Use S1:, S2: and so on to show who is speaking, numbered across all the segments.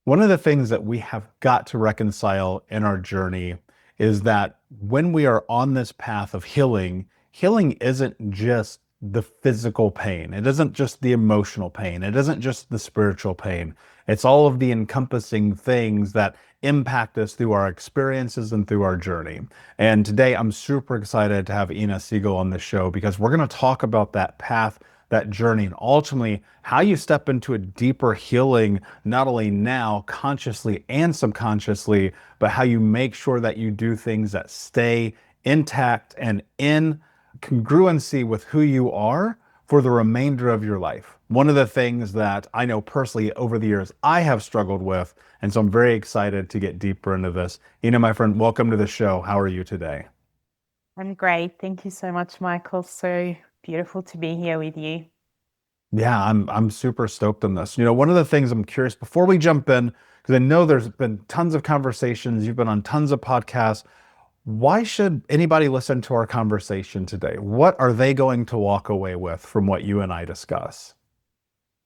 S1: One of the things that we have got to reconcile in our journey is that when we are on this path of healing, healing isn't just the physical pain. It isn't just the emotional pain. It isn't just the spiritual pain. It's all of the encompassing things that impact us through our experiences and through our journey. And today I'm super excited to have Inna Segal on the show because we're going to talk about that path, that journey, and ultimately how you step into a deeper healing, not only now, consciously and subconsciously, but how you make sure that you do things that stay intact and in congruency with who you are for the remainder of your life. One of the things that I know personally over the years I have struggled with, and so I'm very excited to get deeper into this. Inna, my friend, welcome to the show. How are you today?
S2: I'm great. Thank you so much, Michael. So beautiful to be here with you.
S1: Yeah, I'm super stoked on this. One of the things I'm curious before we jump in, because I know there's been tons of conversations, you've been on tons of podcasts. Why should anybody listen to our conversation today? What are they going to walk away with from what you and I discuss?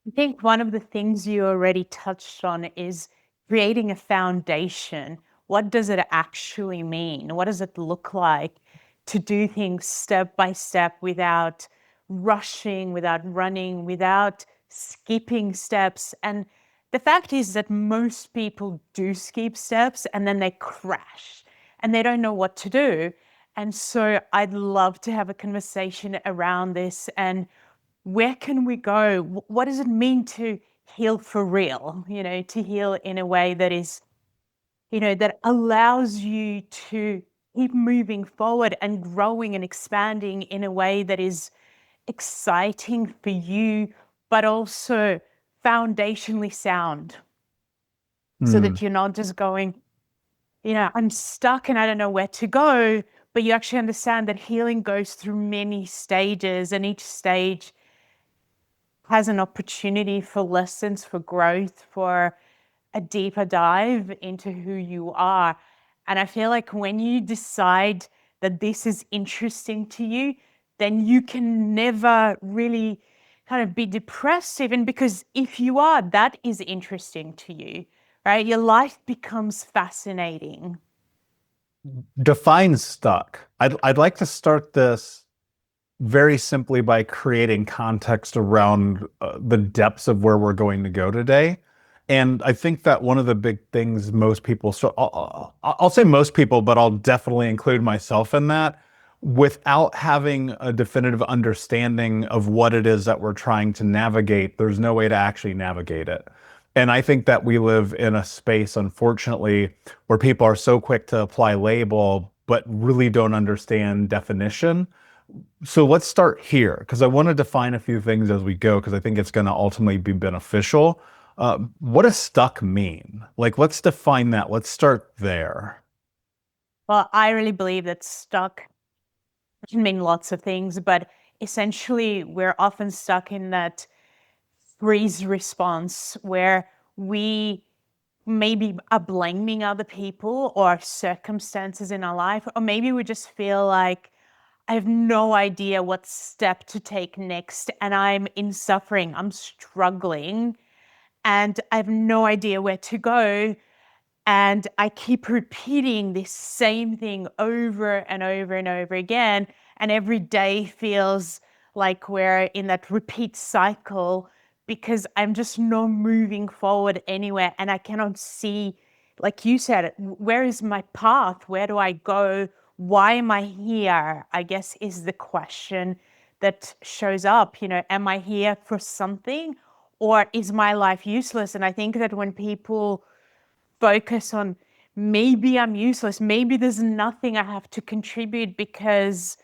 S2: I think one of the things you already touched on is creating a foundation. What does it actually mean? What does it look like to do things step by step without rushing, without running, without skipping steps? And the fact is that most people do skip steps and then they crash and they don't know what to do. And so I'd love to have a conversation around this and where can we go? What does it mean to heal for real? To heal in a way that is, that allows you to keep moving forward and growing and expanding in a way that is exciting for you, but also foundationally sound so
S1: Hmm.
S2: that you're not just going, I'm stuck and I don't know where to go. But you actually understand that healing goes through many stages, and each stage has an opportunity for lessons, for growth, for a deeper dive into who you are. And I feel like when you decide that this is interesting to you, then you can never really kind of be depressed, even because if you are, that is interesting to you, right? Your life becomes fascinating.
S1: Define stuck. I'd like to start this very simply by creating context around the depths of where we're going to go today. And I think that one of the big things most people, so I'll say most people, but I'll definitely include myself in that, without having a definitive understanding of what it is that we're trying to navigate, there's no way to actually navigate it. And I think that we live in a space, unfortunately, where people are so quick to apply label, but really don't understand definition. So let's start here because I want to define a few things as we go because I think it's going to ultimately be beneficial. What does stuck mean? Like, let's define that. Let's start there.
S2: Well, I really believe that stuck can mean lots of things, but essentially, we're often stuck in that freeze response where we maybe are blaming other people or circumstances in our life, or maybe we just feel like I have no idea what step to take next, and I'm in suffering, I'm struggling, and I have no idea where to go. And I keep repeating this same thing over and over and over again. And every day feels like we're in that repeat cycle because I'm just not moving forward anywhere. And I cannot see, like you said, where is my path? Where do I go? Why am I here? I guess is the question that shows up. Am I here for something, or is my life useless? And I think that when people focus on maybe I'm useless, maybe there's nothing I have to contribute because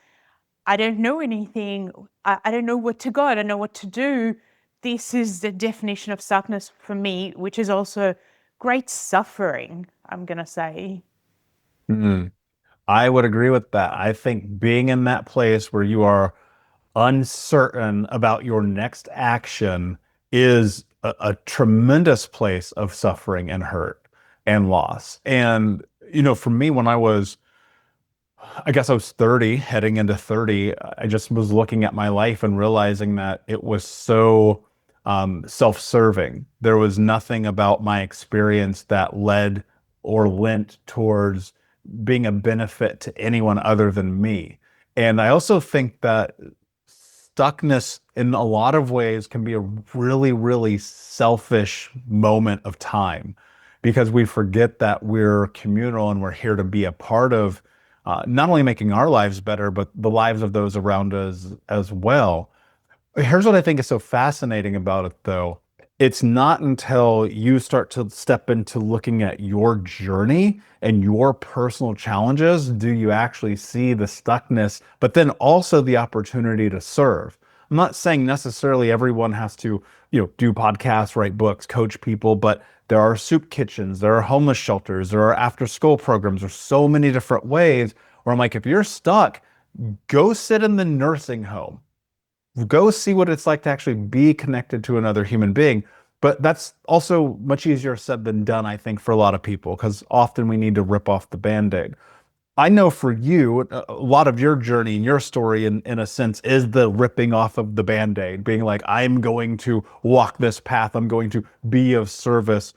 S2: I don't know anything, I don't know what to go, I don't know what to do. This is the definition of stuckness for me, which is also great suffering, I'm going to say.
S1: Mm. I would agree with that. I think being in that place where you are uncertain about your next action is a tremendous place of suffering and hurt and loss. And, for me, when I guess I was 30, heading into 30, I just was looking at my life and realizing that it was so self-serving. There was nothing about my experience that led or lent towards being a benefit to anyone other than me. And I also think that stuckness in a lot of ways can be a really, really selfish moment of time because we forget that we're communal and we're here to be a part of not only making our lives better, but the lives of those around us as well. Here's what I think is so fascinating about it, though. It's not until you start to step into looking at your journey and your personal challenges do you actually see the stuckness, but then also the opportunity to serve. I'm not saying necessarily everyone has to, do podcasts, write books, coach people, but there are soup kitchens, there are homeless shelters, there are after school programs. There's so many different ways where I'm like, if you're stuck, go sit in the nursing home, go see what it's like to actually be connected to another human being. But that's also much easier said than done, I think, for a lot of people, because often we need to rip off the band-aid. I know for you, a lot of your journey and your story, in a sense, is the ripping off of the band-aid, being like, I'm going to walk this path, I'm going to be of service.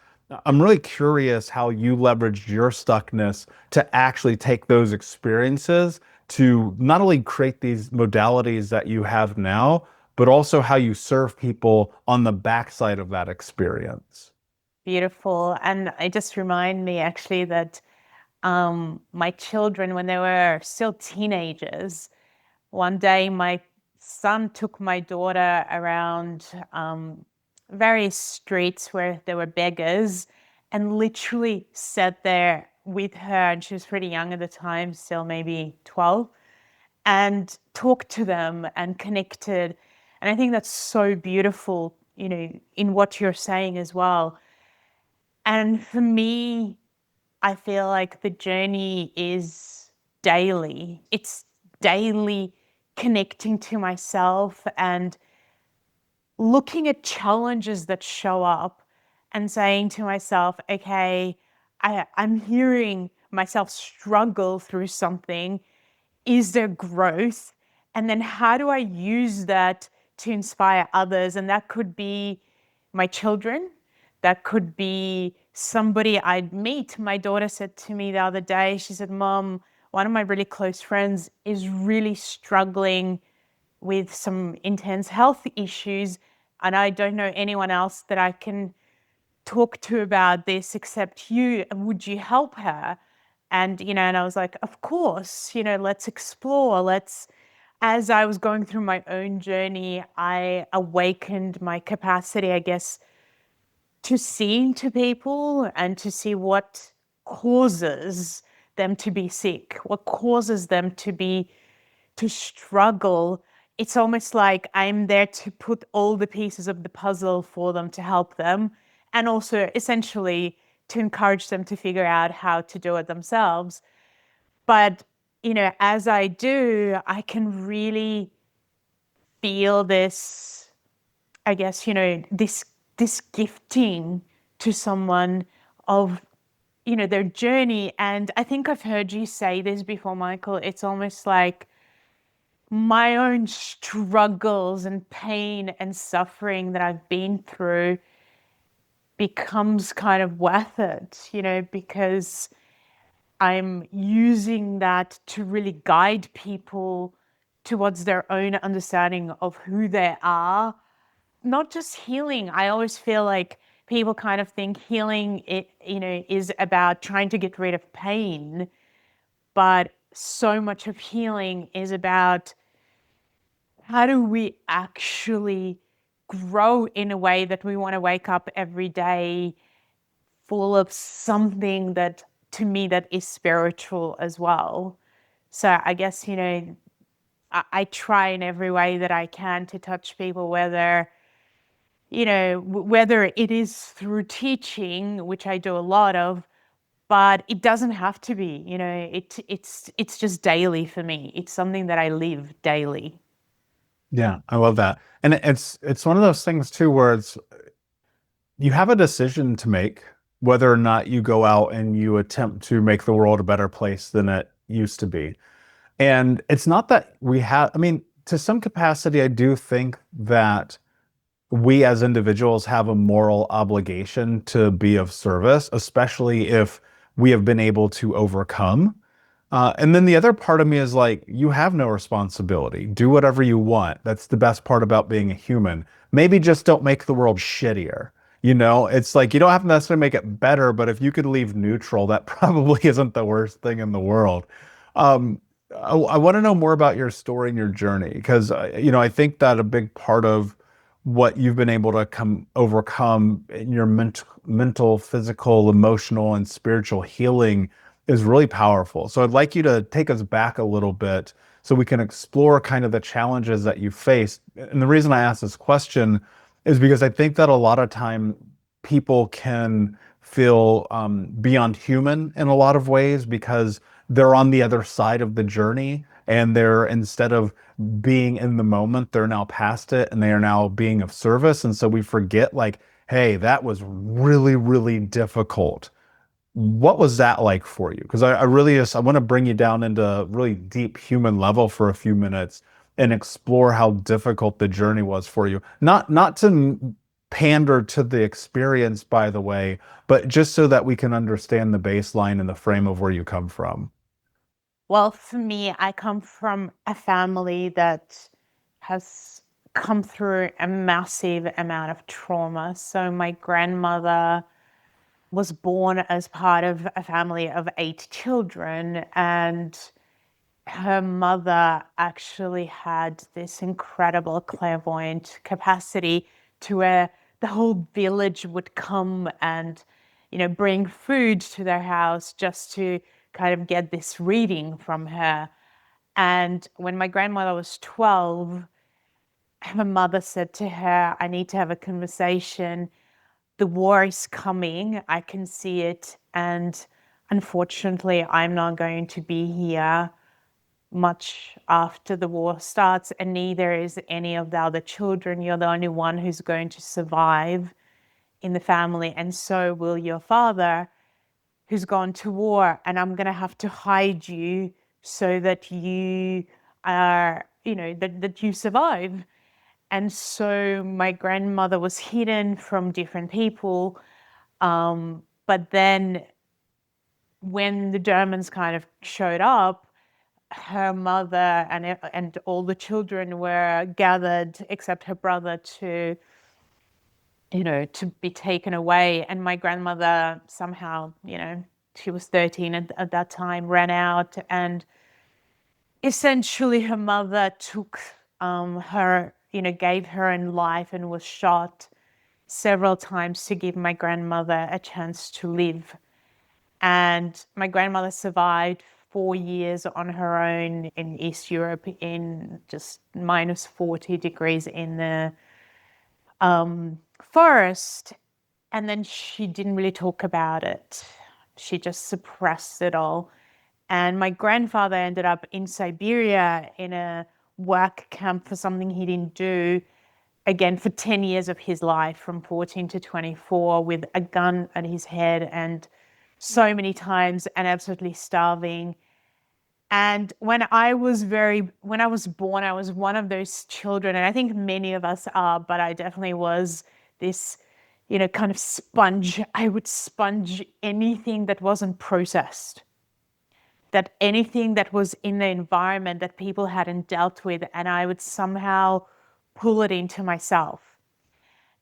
S1: I'm really curious how you leveraged your stuckness to actually take those experiences to not only create these modalities that you have now, but also how you serve people on the backside of that experience.
S2: Beautiful. And it just remind me actually that my children, when they were still teenagers, one day my son took my daughter around various streets where there were beggars and literally sat there with her. And she was pretty young at the time, still maybe 12, and talked to them and connected. And I think that's so beautiful, in what you're saying as well. And for me, I feel like the journey is daily. It's daily connecting to myself and looking at challenges that show up and saying to myself, okay, I'm hearing myself struggle through something. Is there growth? And then how do I use that to inspire others? And that could be my children. That could be somebody I'd meet. My daughter said to me the other day, she said, Mom, one of my really close friends is really struggling with some intense health issues. And I don't know anyone else that I can talk to about this except you. Would you help her? And I was like, of course, let's explore. As I was going through my own journey, I awakened my capacity, I guess, to see into people and to see what causes them to be sick, what causes them to struggle. It's almost like I'm there to put all the pieces of the puzzle for them to help them, and also essentially to encourage them to figure out how to do it themselves. But, as I do, I can really feel this, I guess, this gifting to someone of, their journey. And I think I've heard you say this before, Michael. It's almost like my own struggles and pain and suffering that I've been through becomes kind of worth it, because I'm using that to really guide people towards their own understanding of who they are. Not just healing. I always feel like people kind of think healing is about trying to get rid of pain, but so much of healing is about how do we actually grow in a way that we want to wake up every day full of something that, to me, that is spiritual as well. So I guess, I try in every way that I can to touch people, whether it is through teaching, which I do a lot of, but it doesn't have to be, it's just daily for me. It's something that I live daily.
S1: Yeah, I love that. And it's one of those things too where it's you have a decision to make whether or not you go out and you attempt to make the world a better place than it used to be. And it's not that we have, I mean, to some capacity, I do think that we as individuals have a moral obligation to be of service, especially if we have been able to overcome. And then the other part of me is like, you have no responsibility. Do whatever you want. That's the best part about being a human. Maybe just don't make the world shittier. You know, it's like you don't have to necessarily make it better, but if you could leave neutral, that probably isn't the worst thing in the world. Um, I want to know more about your story and your journey because, I think that a big part of what you've been able to come overcome in your mental, physical, emotional, and spiritual healing is really powerful. So I'd like you to take us back a little bit so we can explore kind of the challenges that you faced. And the reason I ask this question is because I think that a lot of time people can feel beyond human in a lot of ways because they're on the other side of the journey and they're instead of being in the moment, they're now past it and they are now being of service. And so we forget, like, hey, that was really, really difficult. What was that like for you? Because I really just I want to bring you down into really deep human level for a few minutes and explore how difficult the journey was for you. Not to pander to the experience, by the way, but just so that we can understand the baseline and the frame of where you come from.
S2: Well, for me, I come from a family that has come through a massive amount of trauma. So my grandmother was born as part of a family of 8 children, and her mother actually had this incredible clairvoyant capacity to where the whole village would come and, bring food to their house just to kind of get this reading from her. And when my grandmother was 12, her mother said to her, I need to have a conversation. The war is coming. I can see it. And unfortunately, I'm not going to be here much after the war starts, and neither is any of the other children. You're the only one who's going to survive in the family, and so will your father, who's gone to war. And I'm going to have to hide you so that you are, that you survive. And so my grandmother was hidden from different people. But then when the Germans kind of showed up, her mother and all the children were gathered except her brother to to be taken away. And my grandmother somehow, she was 13 at that time, ran out, and essentially her mother took her, gave her in life and was shot several times to give my grandmother a chance to live. And my grandmother survived 4 years on her own in East Europe in just minus 40 degrees in the forest. And then she didn't really talk about it. She just suppressed it all. And my grandfather ended up in Siberia in a work camp for something he didn't do, again, for 10 years of his life, from 14 to 24, with a gun at his head and so many times and absolutely starving. And when I was born, I was one of those children, and I think many of us are, but I definitely was this, kind of sponge. I would sponge anything that wasn't processed, that anything that was in the environment that people hadn't dealt with, and I would somehow pull it into myself.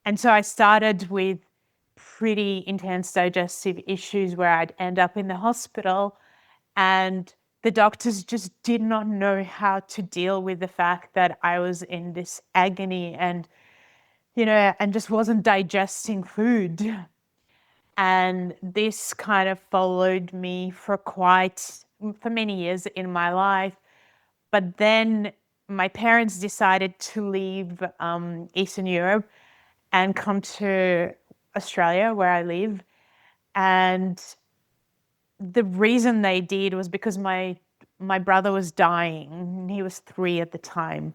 S2: And so I started with pretty intense digestive issues where I'd end up in the hospital, and the doctors just did not know how to deal with the fact that I was in this agony and, and just wasn't digesting food. And this kind of followed me for many years in my life. But then my parents decided to leave Eastern Europe and come to Australia, where I live. And the reason they did was because my brother was dying. He was 3 at the time.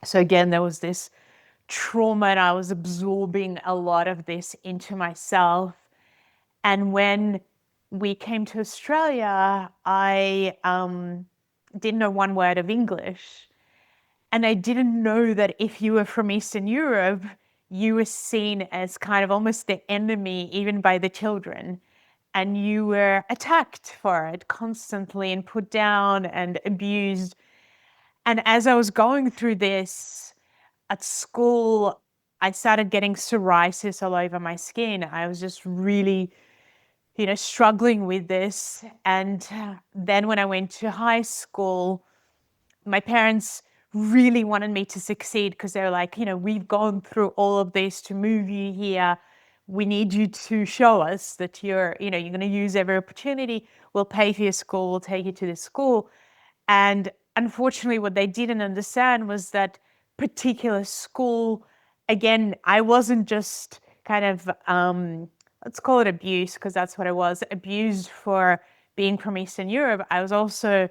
S2: So again, there was this trauma, and I was absorbing a lot of this into myself. And when we came to Australia, I didn't know one word of English. And I didn't know that if you were from Eastern Europe, you were seen as kind of almost the enemy, even by the children. And you were attacked for it constantly and put down and abused. And as I was going through this at school, I started getting psoriasis all over my skin. I was just really, struggling with this. And then when I went to high school, my parents really wanted me to succeed because they were like, we've gone through all of this to move you here. We need you to show us that you're going to use every opportunity. We'll pay for your school. We'll take you to the school. And unfortunately, what they didn't understand was that particular school, again, I wasn't just kind of, let's call it abuse, because that's what I was, abused for being from Eastern Europe. I was also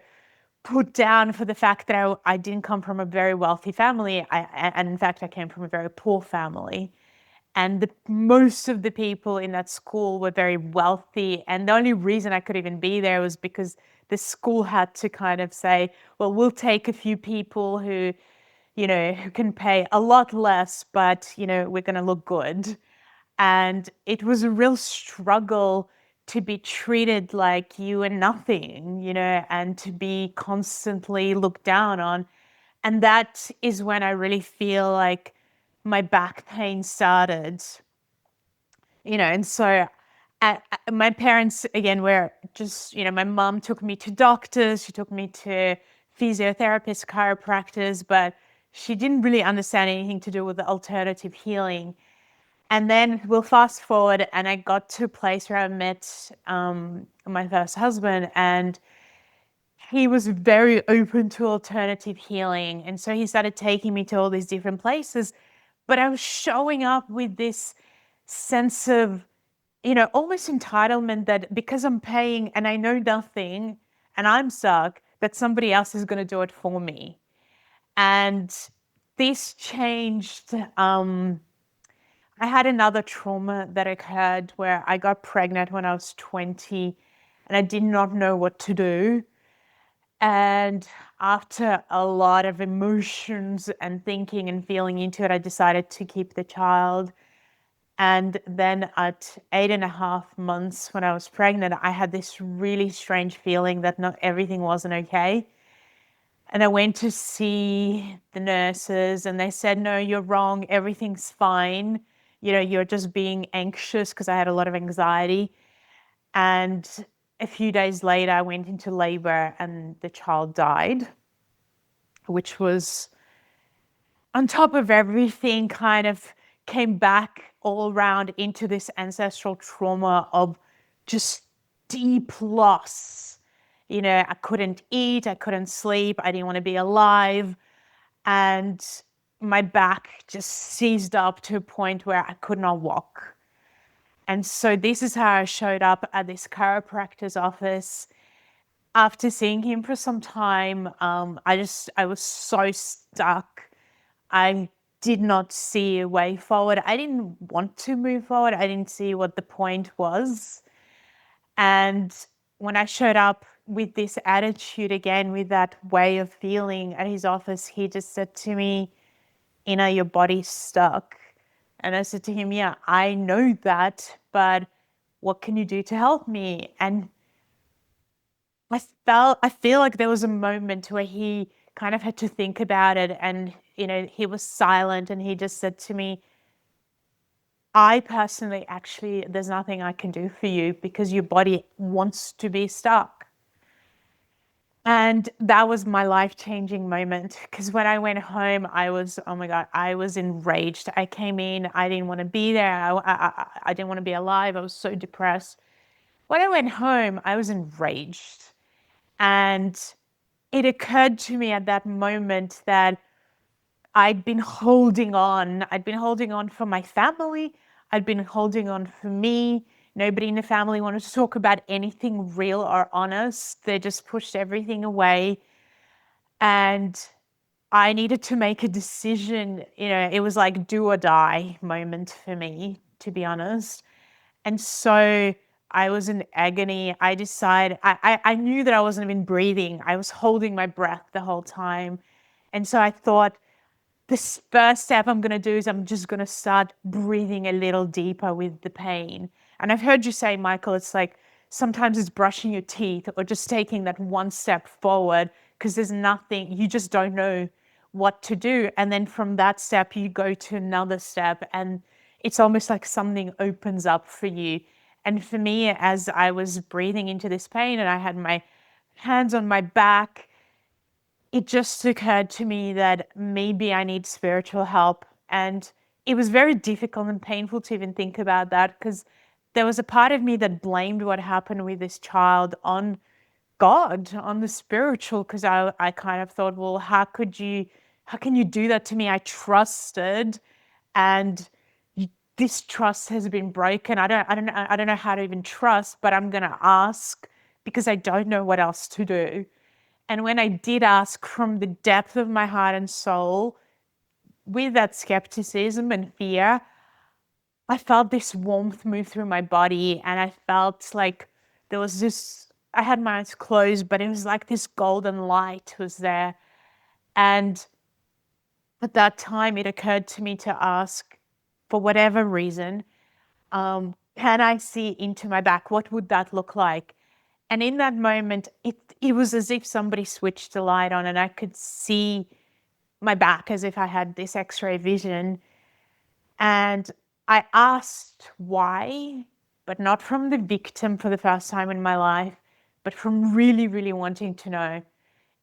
S2: put down for the fact that I didn't come from a very wealthy family. And in fact, I came from a very poor family. And most of the people in that school were very wealthy. And the only reason I could even be there was because the school had to kind of say, well, we'll take a few people who can pay a lot less, but, we're going to look good. And it was a real struggle to be treated like you were nothing, and to be constantly looked down on. And that is when I really feel like my back pain started, and so my parents, again, were just, my mom took me to doctors, she took me to physiotherapists, chiropractors, but she didn't really understand anything to do with the alternative healing. And then we'll fast forward, and I got to a place where I met my first husband, and he was very open to alternative healing. And so he started taking me to all these different places, but I was showing up with this sense of, almost entitlement that because I'm paying and I know nothing and I'm stuck, that somebody else is going to do it for me. And this changed. I had another trauma that occurred where I got pregnant when I was 20 and I did not know what to do. And after a lot of emotions and thinking and feeling into it, I decided to keep the child. And then at 8.5 months, when I was pregnant, I had this really strange feeling that not everything wasn't okay. And I went to see the nurses and they said, no, you're wrong. Everything's fine. You're just being anxious, because I had a lot of anxiety. And a few days later, I went into labor and the child died, which was, on top of everything, kind of came back all around into this ancestral trauma of just deep loss. I couldn't eat, I couldn't sleep, I didn't want to be alive. And my back just seized up to a point where I could not walk. And so this is how I showed up at this chiropractor's office. After seeing him for some time, I was so stuck. I did not see a way forward. I didn't want to move forward. I didn't see what the point was. And when I showed up with this attitude again, with that way of feeling at his office, he just said to me, Inna, your body's stuck. And I said to him, yeah, I know that, but what can you do to help me? And I feel like there was a moment where he kind of had to think about it, and, he was silent and he just said to me, I personally, actually, there's nothing I can do for you because your body wants to be stuck. And that was my life-changing moment, because when I went home, I was, oh my God, I was enraged. I came in, I didn't want to be there. I didn't want to be alive. I was so depressed. When I went home, I was enraged. And it occurred to me at that moment that I'd been holding on. I'd been holding on for my family. I'd been holding on for me. Nobody in the family wanted to talk about anything real or honest. They just pushed everything away. And I needed to make a decision. It was like do or die moment for me, to be honest. And so I was in agony. I decided, I knew that I wasn't even breathing. I was holding my breath the whole time. And so I thought, this first step I'm going to do is I'm just going to start breathing a little deeper with the pain. And I've heard you say, Michael, it's like sometimes it's brushing your teeth or just taking that one step forward because there's nothing, you just don't know what to do. And then from that step, you go to another step, and it's almost like something opens up for you. And for me, as I was breathing into this pain and I had my hands on my back, it just occurred to me that maybe I need spiritual help. And it was very difficult and painful to even think about that because there was a part of me that blamed what happened with this child on God, on the spiritual, because I kind of thought, well, how can you do that to me? I trusted, and this trust has been broken. I don't know how to even trust, but I'm gonna ask because I don't know what else to do. And when I did ask from the depth of my heart and soul, with that skepticism and fear, I felt this warmth move through my body. And I felt like there was this, I had my eyes closed, but it was like this golden light was there. And at that time, it occurred to me to ask, for whatever reason, can I see into my back? What would that look like? And in that moment, it was as if somebody switched the light on and I could see my back as if I had this x-ray vision. And I asked why, but not from the victim for the first time in my life, but from really, really wanting to know.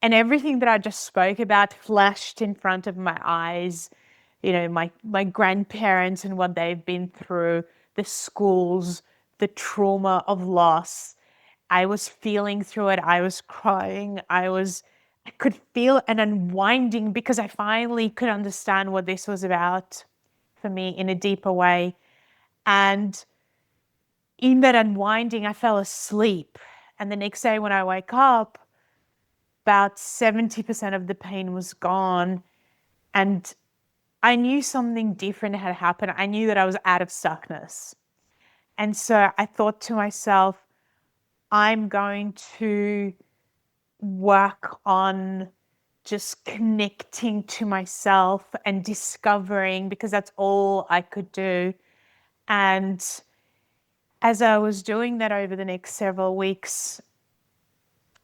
S2: And everything that I just spoke about flashed in front of my eyes. You know, my grandparents and what they've been through, the schools, the trauma of loss. I was feeling through it. I was crying. I could feel an unwinding because I finally could understand what this was about for me in a deeper way. And in that unwinding, I fell asleep. And the next day when I woke up, about 70% of the pain was gone. And I knew something different had happened. I knew that I was out of stuckness. And so I thought to myself, I'm going to work on just connecting to myself and discovering, because that's all I could do. And as I was doing that over the next several weeks,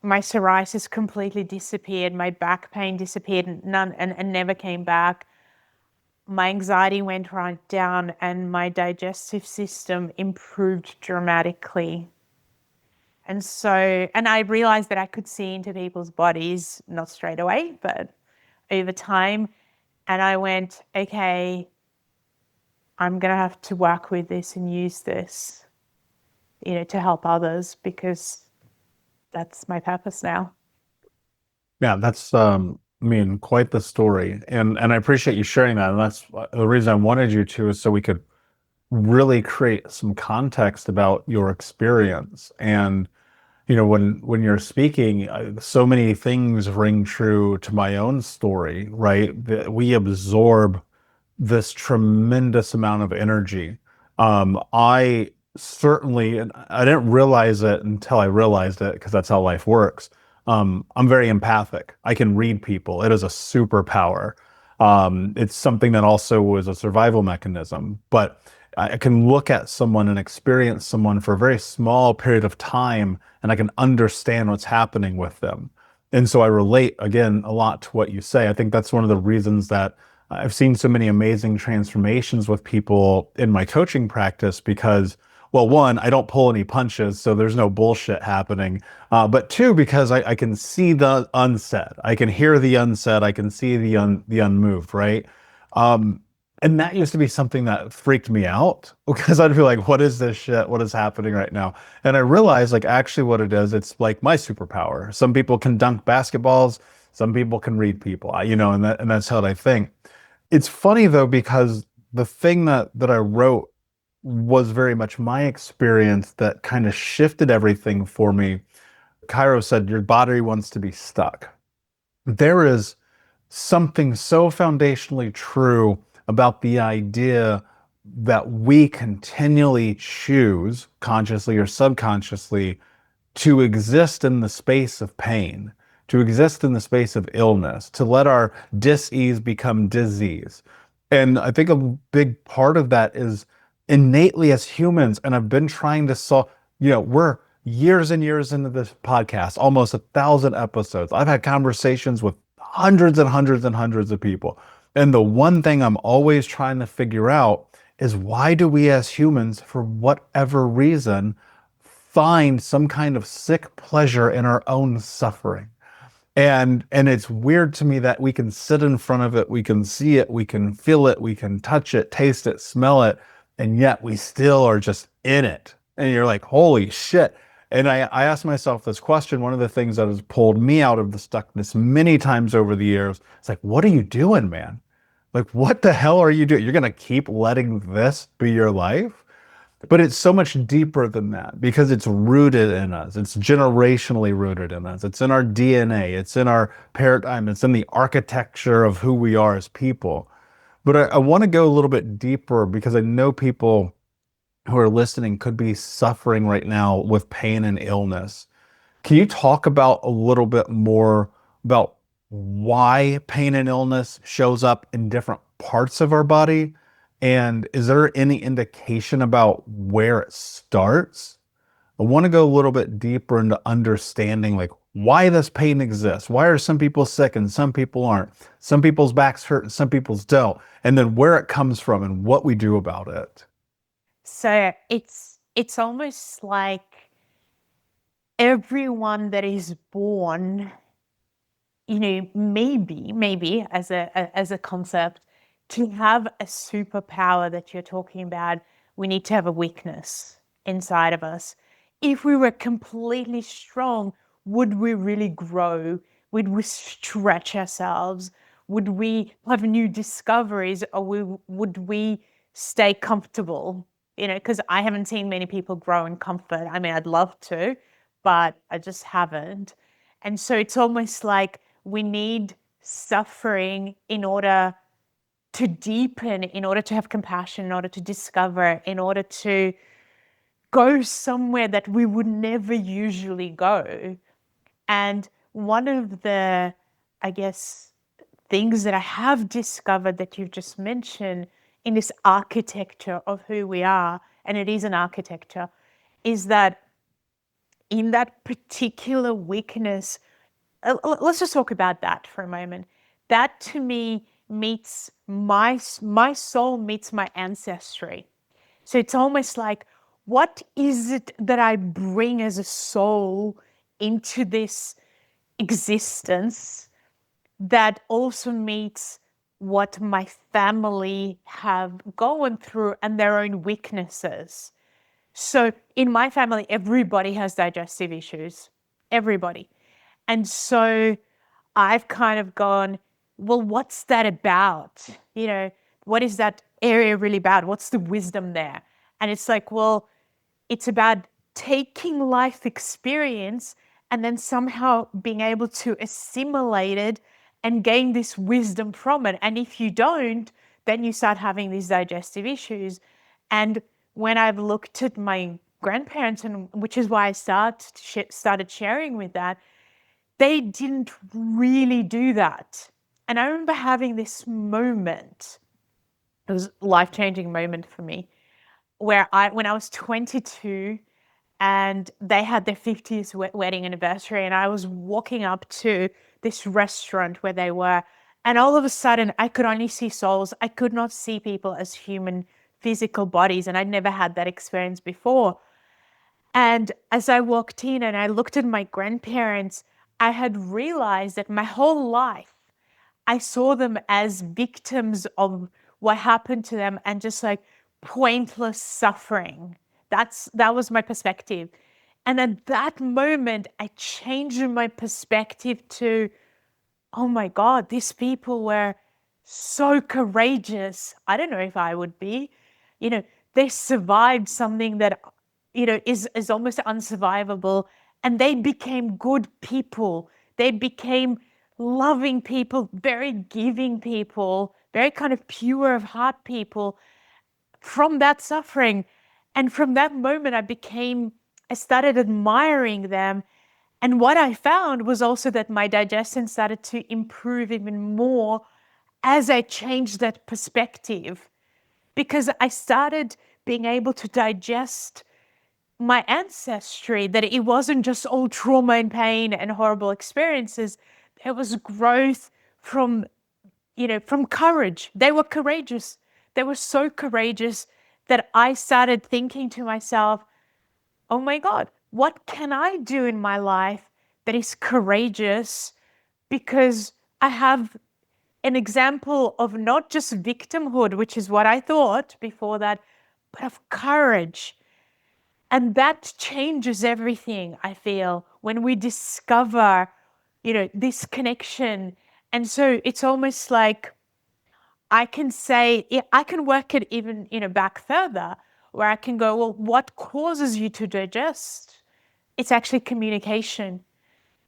S2: my psoriasis completely disappeared, my back pain disappeared, and never came back. My anxiety went right down, and my digestive system improved dramatically. And so, and I realized that I could see into people's bodies, not straight away, but over time. And I went, okay, I'm going to have to work with this and use this, you know, to help others, because that's my purpose now.
S1: Yeah, that's I mean, quite the story. And I appreciate you sharing that. And that's the reason I wanted you to, is so we could really create some context about your experience. And when you're speaking, so many things ring true to my own story, right? That we absorb this tremendous amount of energy. I certainly, and I didn't realize it until I realized it, because that's how life works. I'm very empathic. I can read people. It is a superpower. It's something that also was a survival mechanism, but I can look at someone and experience someone for a very small period of time, and I can understand what's happening with them. And so I relate again a lot to what you say. I think that's one of the reasons that I've seen so many amazing transformations with people in my coaching practice, because, well, one, I don't pull any punches, so there's no bullshit happening. But two, because I can see the unsaid, I can hear the unsaid, I can see the unmoved, right? Um, and that used to be something that freaked me out, because I'd be like, what is this shit? What is happening right now? And I realized, like, actually what it is, it's like my superpower. Some people can dunk basketballs, some people can read people, and that's how I think. It's funny though, because the thing that I wrote was very much my experience that kind of shifted everything for me. Cairo said, your body wants to be stuck. There is something so foundationally true about the idea that we continually choose, consciously or subconsciously, to exist in the space of pain, to exist in the space of illness, to let our dis-ease become disease. And I think a big part of that is innately as humans, and I've been trying to solve, we're years and years into this podcast, almost 1,000 episodes. I've had conversations with hundreds and hundreds and hundreds of people. And the one thing I'm always trying to figure out is why do we as humans, for whatever reason, find some kind of sick pleasure in our own suffering? And it's weird to me that we can sit in front of it, we can see it, we can feel it, we can touch it, taste it, smell it, and yet we still are just in it. And you're like, holy shit. And I asked myself this question. One of the things that has pulled me out of the stuckness many times over the years, it's like, what are you doing, man? Like, what the hell are you doing? You're going to keep letting this be your life? But it's so much deeper than that because it's rooted in us. It's generationally rooted in us. It's in our DNA. It's in our paradigm. It's in the architecture of who we are as people. But I want to go a little bit deeper because I know people who are listening could be suffering right now with pain and illness. Can you talk about a little bit more about why pain and illness shows up in different parts of our body? And is there any indication about where it starts? I want to go a little bit deeper into understanding like why this pain exists. Why are some people sick and some people aren't? Some people's backs hurt and some people's don't. And then where it comes from and what we do about it.
S2: So it's almost like everyone that is born, maybe as a concept, to have a superpower that you're talking about, we need to have a weakness inside of us. If we were completely strong, would we really grow? Would we stretch ourselves? Would we have new discoveries, or would we stay comfortable? Because I haven't seen many people grow in comfort. I mean, I'd love to, but I just haven't. And so it's almost like we need suffering in order to deepen, in order to have compassion, in order to discover, in order to go somewhere that we would never usually go. And one of the, I guess, things that I have discovered that you've just mentioned in this architecture of who we are, and it is an architecture, is that in that particular weakness, let's just talk about that for a moment. That to me meets my soul meets my ancestry. So it's almost like, what is it that I bring as a soul into this existence that also meets what my family have gone through and their own weaknesses? So in my family, everybody has digestive issues, everybody. And so I've kind of gone, well, what's that about? What is that area really about? What's the wisdom there? And it's like, well, it's about taking life experience and then somehow being able to assimilate it and gain this wisdom from it. And if you don't, then you start having these digestive issues. And when I've looked at my grandparents, and which is why I started sharing with that, they didn't really do that. And I remember having this moment, it was a life-changing moment for me, where when I was 22 and they had their 50th wedding anniversary, and I was walking up to this restaurant where they were, and all of a sudden I could only see souls. I could not see people as human physical bodies, and I'd never had that experience before. And as I walked in and I looked at my grandparents, I had realized that my whole life I saw them as victims of what happened to them and just like pointless suffering. That was my perspective. And at that moment, I changed my perspective to, oh my God, these people were so courageous. I don't know if I would be. They survived something that, is almost unsurvivable. And they became good people. They became loving people, very giving people, very kind of pure of heart people from that suffering. And from that moment, I started admiring them. And what I found was also that my digestion started to improve even more as I changed that perspective, because I started being able to digest my ancestry, that it wasn't just all trauma and pain and horrible experiences. There was growth from, from courage. They were courageous. They were so courageous that I started thinking to myself, oh my God, what can I do in my life that is courageous? Because I have an example of not just victimhood, which is what I thought before that, but of courage. And that changes everything, I feel, when we discover, this connection. And so it's almost like I can say, I can work it even, back further, where I can go, well, what causes you to digest? It's actually communication.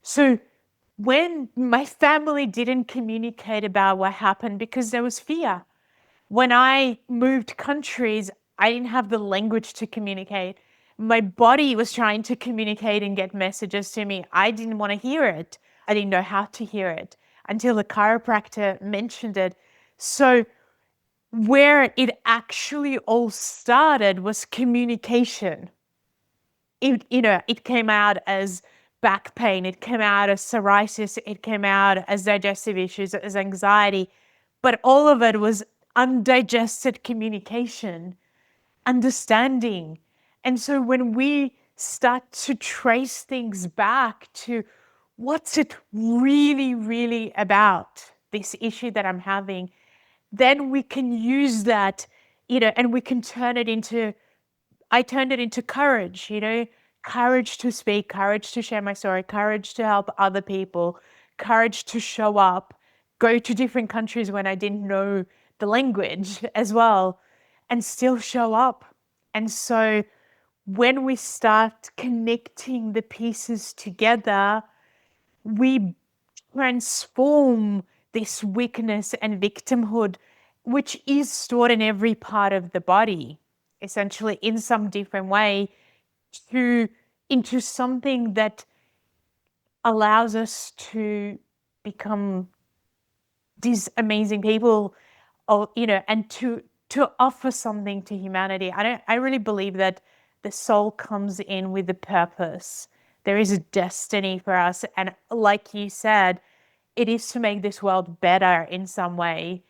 S2: So when my family didn't communicate about what happened because there was fear. When I moved countries, I didn't have the language to communicate. My body was trying to communicate and get messages to me. I didn't want to hear it. I didn't know how to hear it until the chiropractor mentioned it. So where it actually all started was communication. It came out as back pain, it came out as psoriasis, it came out as digestive issues, as anxiety, but all of it was undigested communication, understanding. And so when we start to trace things back to what's it really, really about, this issue that I'm having, then we can use that, and we can I turned it into courage, courage to speak, courage to share my story, courage to help other people, courage to show up, go to different countries when I didn't know the language as well, and still show up. And so when we start connecting the pieces together, we transform this weakness and victimhood, which is stored in every part of the body, essentially in some different way, to into something that allows us to become these amazing people, or and to offer something to humanity. I really believe that the soul comes in with a purpose. There is a destiny for us, and like you said, it is to make this world better in some way,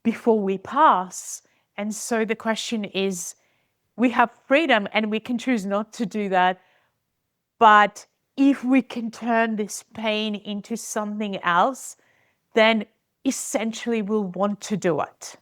S2: before we pass. And so the question is, we have freedom and we can choose not to do that. But if we can turn this pain into something else, then essentially we'll want to do it.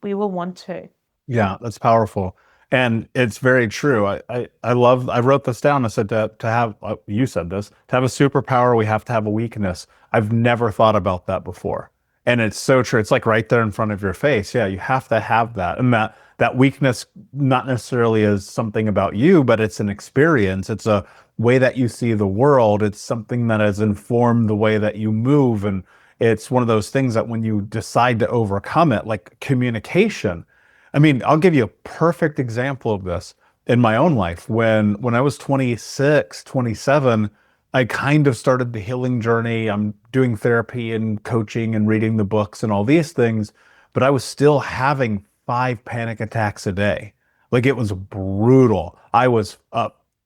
S2: We will want to.
S1: Yeah, that's powerful. And it's very true. I wrote this down. I said to have, you said this, to have a superpower, we have to have a weakness. I've never thought about that before. And it's so true. It's like right there in front of your face. Yeah, you have to have that. And that weakness, not necessarily is something about you, but it's an experience. It's a way that you see the world. It's something that has informed the way that you move. And it's one of those things that when you decide to overcome it, like communication, I mean, I'll give you a perfect example of this in my own life. When I was 26, 27, I kind of started the healing journey. I'm doing therapy and coaching and reading the books and all these things, but I was still having 5 panic attacks a day. Like it was brutal. I was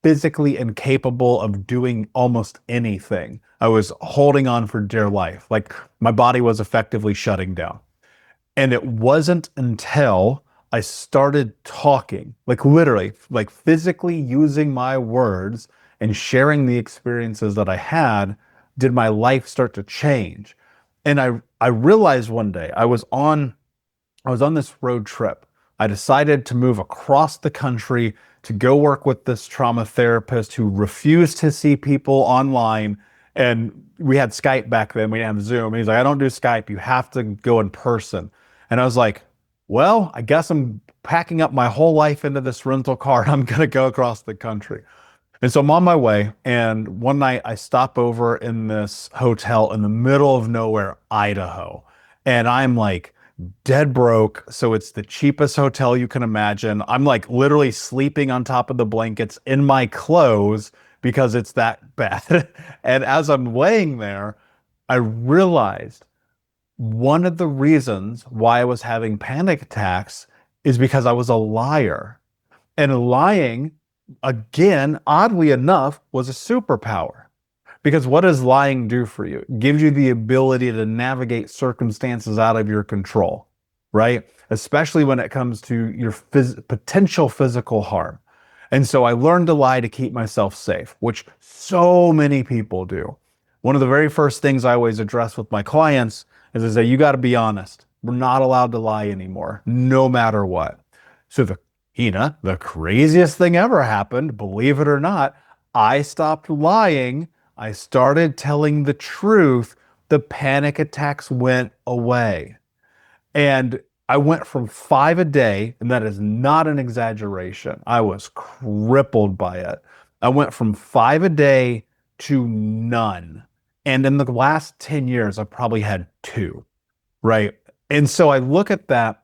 S1: physically incapable of doing almost anything. I was holding on for dear life. Like my body was effectively shutting down. And it wasn't until I started talking, like literally, like physically using my words and sharing the experiences that I had, did my life start to change. And I realized one day I was on this road trip. I decided to move across the country to go work with this trauma therapist who refused to see people online. And we had Skype back then, we didn't have Zoom. He's like, I don't do Skype, you have to go in person. And I was like, well, I guess I'm packing up my whole life into this rental car and I'm going to go across the country. And so I'm on my way, and one night I stop over in this hotel in the middle of nowhere, Idaho. And I'm like dead broke. So it's the cheapest hotel you can imagine. I'm like literally sleeping on top of the blankets in my clothes because it's that bad. And as I'm laying there, I realized one of the reasons why I was having panic attacks is because I was a liar. And lying, again, oddly enough, was a superpower. Because what does lying do for you? It gives you the ability to navigate circumstances out of your control, right? Especially when it comes to your potential physical harm. And so I learned to lie to keep myself safe, which so many people do. One of the very first things I always address with my clients is I say, you got to be honest. We're not allowed to lie anymore, no matter what. So the craziest thing ever happened, believe it or not, I stopped lying. I started telling the truth. The panic attacks went away. And I went from 5 a day, and that is not an exaggeration. I was crippled by it. I went from 5 a day to none. And in the last 10 years, I probably had two, right? And so I look at that,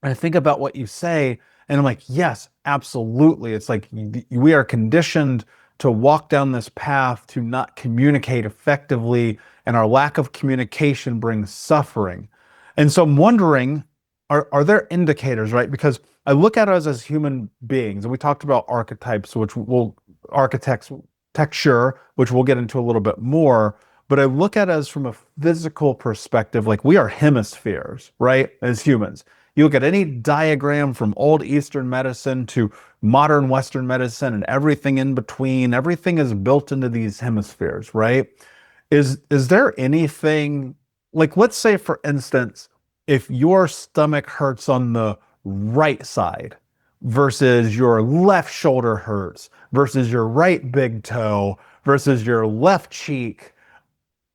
S1: I think about what you say, and I'm like, yes, absolutely. It's like we are conditioned to walk down this path to not communicate effectively, and our lack of communication brings suffering. And so I'm wondering, are there indicators, right? Because I look at us as human beings, and we talked about archetypes, which will architects texture, which we'll get into a little bit more. But I look at us from a physical perspective, like we are hemispheres, right? As humans. You look at any diagram from old Eastern medicine to modern Western medicine and everything in between, everything is built into these hemispheres, right? Is there anything like, let's say for instance, if your stomach hurts on the right side versus your left shoulder hurts versus your right big toe versus your left cheek,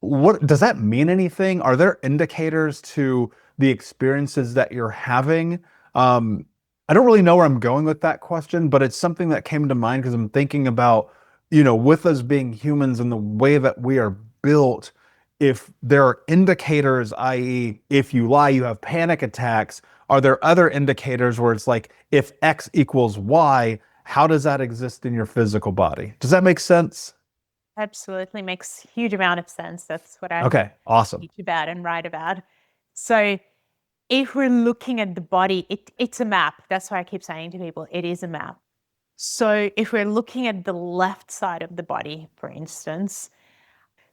S1: what does that mean anything? Are there indicators to the experiences that you're having? Um, I don't really know where I'm going with that question, but it's something that came to mind because I'm thinking about, with us being humans and the way that we are built, if there are indicators, i.e., if you lie, you have panic attacks, are there other indicators where it's like, if X equals Y, how does that exist in your physical body? Does that make sense?
S2: Absolutely makes huge amount of sense. That's what I
S1: Okay, awesome.
S2: teach about and write about. So if we're looking at the body, it's a map. That's why I keep saying to people, it is a map. So if we're looking at the left side of the body, for instance,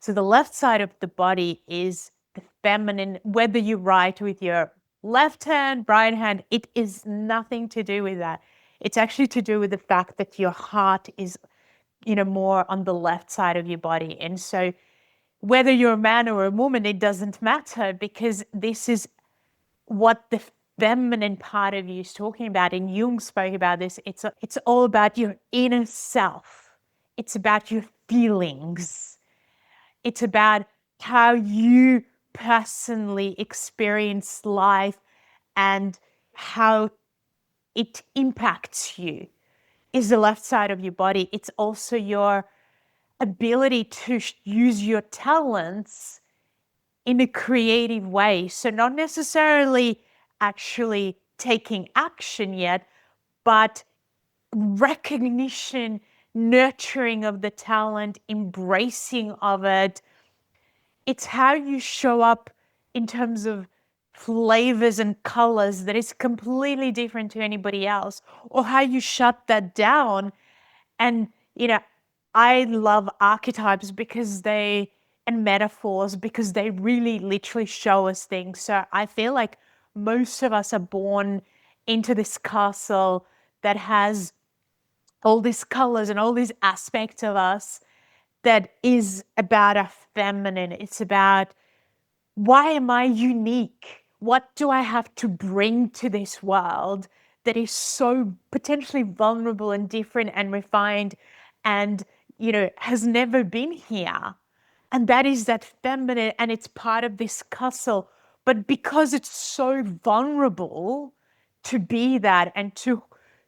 S2: so the left side of the body is the feminine, whether you write with your left hand, right hand, it is nothing to do with that. It's actually to do with the fact that your heart is, more on the left side of your body. And so whether you're a man or a woman, it doesn't matter because this is what the feminine part of you is talking about. And Jung spoke about this. It's all about your inner self. It's about your feelings. It's about how you personally experience life and how it impacts you. Is the left side of your body. It's also your ability to use your talents in a creative way. So not necessarily actually taking action yet, but recognition, nurturing of the talent, embracing of it. It's how you show up in terms of flavors and colors that is completely different to anybody else, or how you shut that down. And, I love archetypes because and metaphors because they really literally show us things. So I feel like most of us are born into this castle that has all these colors and all these aspects of us that is about a feminine. It's about, why am I unique? What do I have to bring to this world that is so potentially vulnerable and different and refined and, has never been here? And that is that feminine, and it's part of this castle. But because it's so vulnerable to be that and to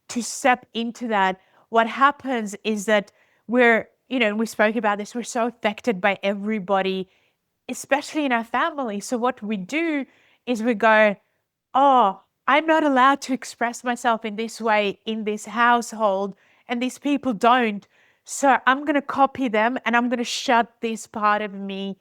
S2: step into that, what happens is that we spoke about this, we're so affected by everybody, especially in our family. So what we do is we go, oh, I'm not allowed to express myself in this way in this household, and these people don't. So I'm going to copy them and I'm going to shut this part of me,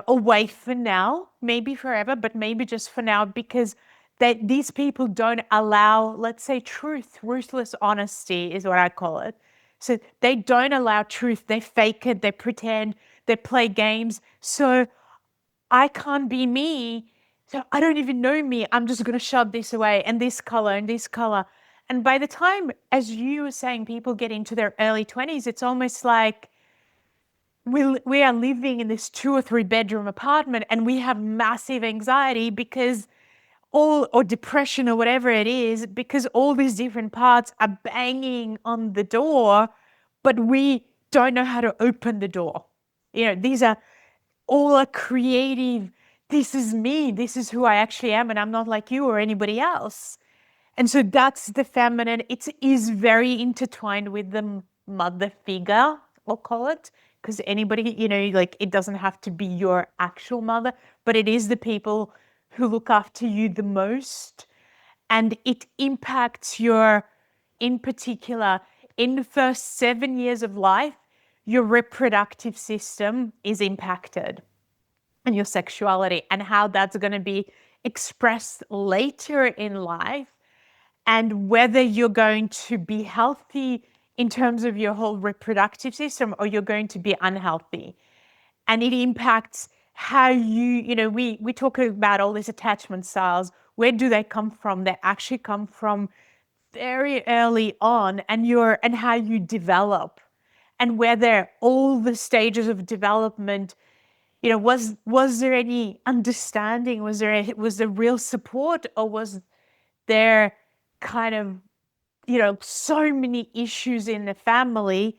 S2: away for now, maybe forever, but maybe just for now, because these people don't allow, let's say, truth, ruthless honesty is what I call it. So they don't allow truth. They fake it, they pretend, they play games. So I can't be me. So I don't even know me. I'm just going to shove this away and this color and this color. And by the time, as you were saying, people get into their early 20s, it's almost like we are living in this 2 or 3 bedroom apartment and we have massive anxiety because or depression or whatever it is, because all these different parts are banging on the door, but we don't know how to open the door. These are all a creative, this is me, this is who I actually am, and I'm not like you or anybody else. And so that's the feminine. It is very intertwined with the mother figure, I'll call it, because anybody, like it doesn't have to be your actual mother, but it is the people who look after you the most. And it impacts in particular, in the first 7 years of life, your reproductive system is impacted and your sexuality and how that's going to be expressed later in life and whether you're going to be healthy in terms of your whole reproductive system or you're going to be unhealthy. And it impacts how we talk about all these attachment styles. Where do they come from? They actually come from very early on and how you develop and whether all the stages of development, was there any understanding? Was there real support, or was there kind of, so many issues in the family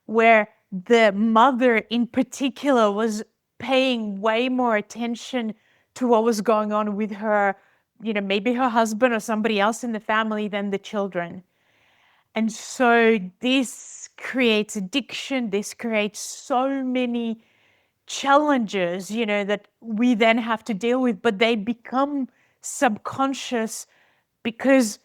S2: where the mother in particular was paying way more attention to what was going on with her, maybe her husband or somebody else in the family than the children. And so this creates addiction, this creates so many challenges, that we then have to deal with, but they become subconscious because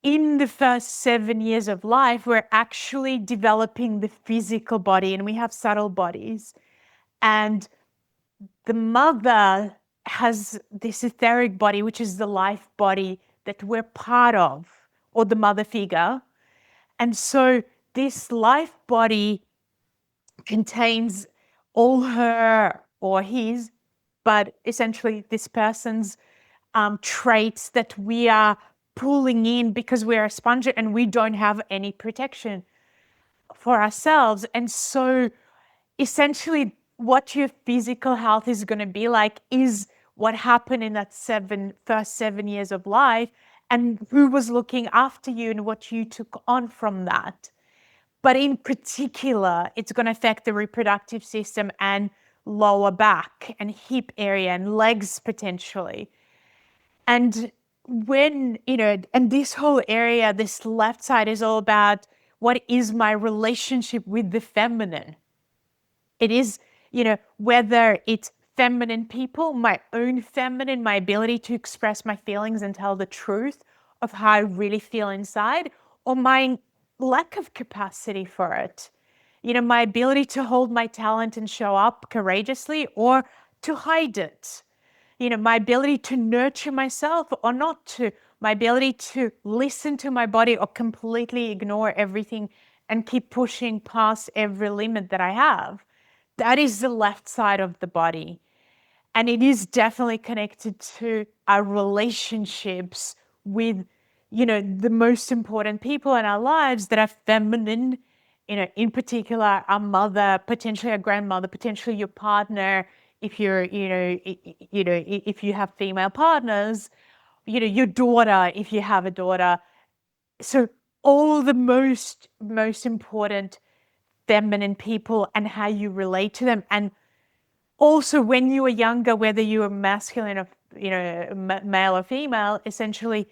S2: in the first 7 years of life, we're actually developing the physical body and we have subtle bodies. And the mother has this etheric body, which is the life body that we're part of, or the mother figure. And so this life body contains all her or his, but essentially this person's traits that we are pulling in because we're a sponge and we don't have any protection for ourselves. And so essentially what your physical health is going to be like is what happened in that first 7 years of life and who was looking after you and what you took on from that. But in particular, it's going to affect the reproductive system and lower back and hip area and legs potentially. And and this whole area, this left side is all about what is my relationship with the feminine. It is, whether it's feminine people, my own feminine, my ability to express my feelings and tell the truth of how I really feel inside, or my lack of capacity for it. My ability to hold my talent and show up courageously or to hide it. My ability to nurture myself or not to, my ability to listen to my body or completely ignore everything and keep pushing past every limit that I have. That is the left side of the body. And it is definitely connected to our relationships with, the most important people in our lives that are feminine, in particular, our mother, potentially our grandmother, potentially your partner, if you're, if you have female partners, your daughter, if you have a daughter. So all the most important feminine people and how you relate to them. And also when you were younger, whether you were masculine or, male or female, essentially,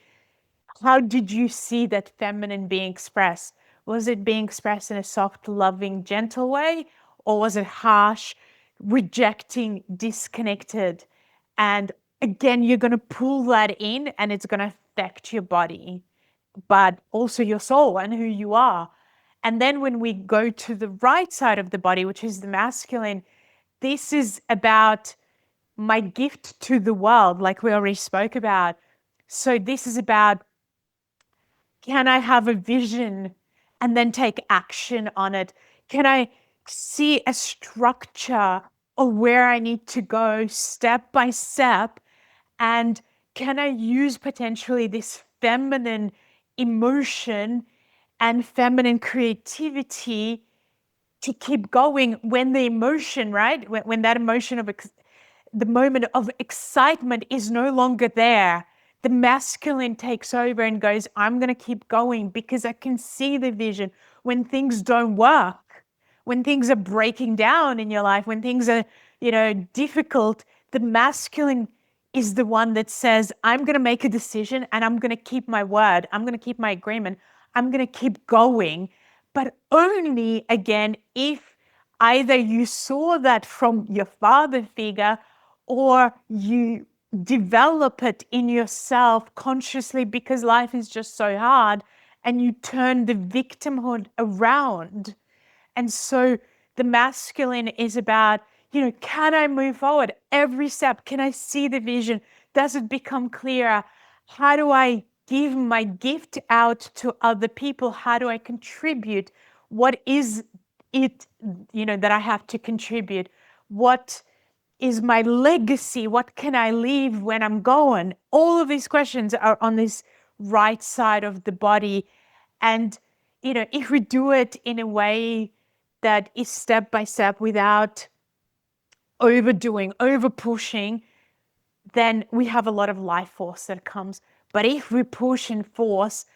S2: how did you see that feminine being expressed? Was it being expressed in a soft, loving, gentle way? Or was it harsh, rejecting, disconnected? And again, you're going to pull that in and it's going to affect your body, but also your soul and who you are. And then when we go to the right side of the body, which is the masculine, this is about my gift to the world, like we already spoke about. So this is about, can I have a vision and then take action on it? Can I see a structure of where I need to go step by step? And can I use potentially this feminine emotion and feminine creativity to keep going when the emotion, right? When that emotion of the moment of excitement is no longer there, the masculine takes over and goes, I'm going to keep going because I can see the vision. When things don't work, when things are breaking down in your life, when things are, difficult, the masculine is the one that says, I'm going to make a decision and I'm going to keep my word. I'm going to keep my agreement. I'm going to keep going. But only, again, if either you saw that from your father figure or you develop it in yourself consciously because life is just so hard and you turn the victimhood around. And so the masculine is about, can I move forward every step? Can I see the vision? Does it become clearer? How do I give my gift out to other people? How do I contribute? What is it, that I have to contribute? What is my legacy? What can I leave when I'm gone? All of these questions are on this right side of the body. And, if we do it in a way that is step by step without overdoing, over pushing, then we have a lot of life force that comes. But if we push and force,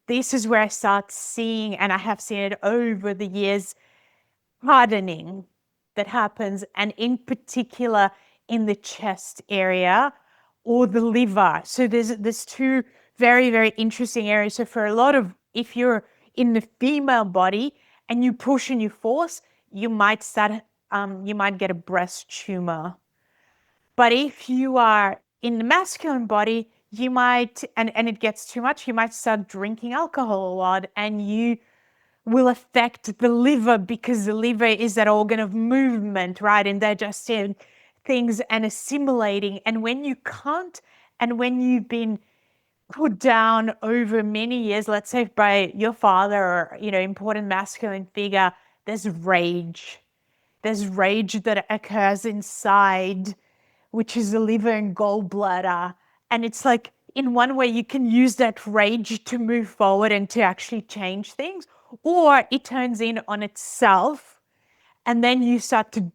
S2: this is where I start seeing, and I have seen it over the years, hardening that happens, and in particular in the chest area or the liver. So there's two very, very interesting areas. So for a lot of, if you're in the female body and you push and you force, you might get a breast tumor. But if you are in the masculine body, you might, and it gets too much, you might start drinking alcohol a lot, and you will affect the liver because the liver is that organ of movement, right? And digesting things and assimilating. And when you can't, and when you've been put down over many years, let's say by your father or, important masculine figure, there's rage. There's rage that occurs inside, which is the liver and gallbladder. And it's like, in one way, you can use that rage to move forward and to actually change things, or it turns in on itself, and then you start to